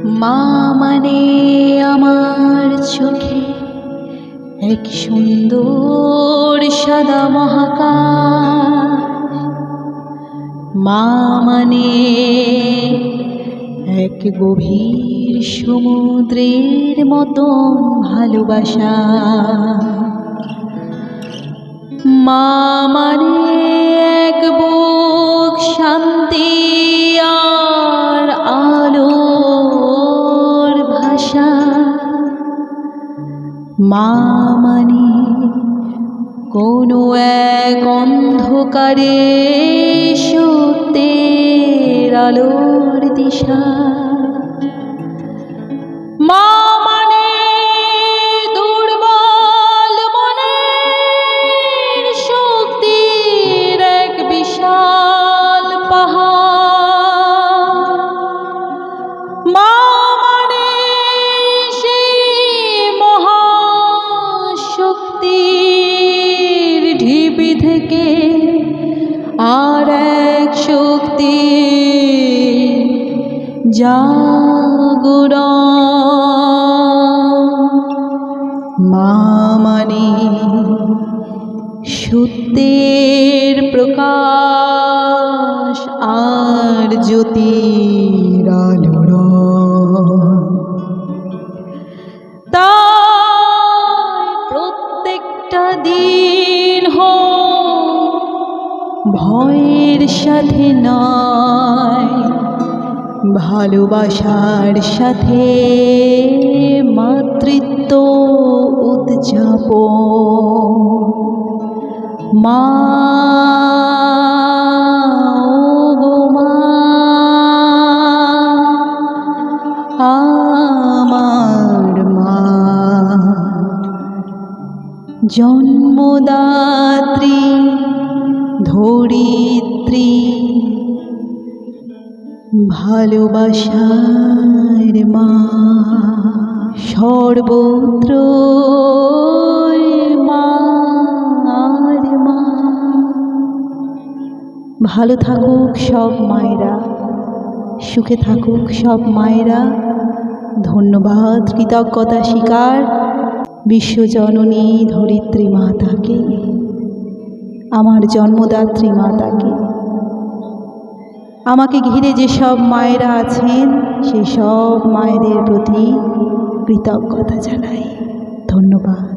মা মানে আমার চোখে এক সুন্দর সাদা মহাকাশ। মা মানে এক গভীর সমুদ্রের মতন ভালোবাসা। মা মানে এক বুক শান্তি আর আলোর ভাষা। মা মানে কোনো এক অন্ধকারে সত্যের আলোর দিশা। মা মানে দুর্বল মনের শক্তির এক বিশাল পাহাড়। মা মানে সেই মহাশক্তির ঢিপি থেকে আর এক শক্তি জাগরণ। মা মানে সত্যের প্রকাশ আর জ্যোতির আলোড়ন। তাই প্রত্যেকটা দিন হোক ভয়ের সাথে নয়, ভালোবাসার সাথে মাতৃত্ব উদযাপন। মা গো মা আমার মা, জন্মদাত্রী ধরিত্রী ভালোবাসার মা। সর্বত্র মা আর মা। ভালো থাকুক সব মায়েরা, সুখে থাকুক সব মায়েরা। ধন্যবাদ, কৃতজ্ঞতা স্বীকার বিশ্বজননী ধরিত্রী মাতাকে, আমার জন্মদাত্রী মাতাকে। আমাকে ঘিরে যেসব মায়েরা আছেন সেই সব মায়েদের প্রতি কৃতজ্ঞতা জানাই। ধন্যবাদ।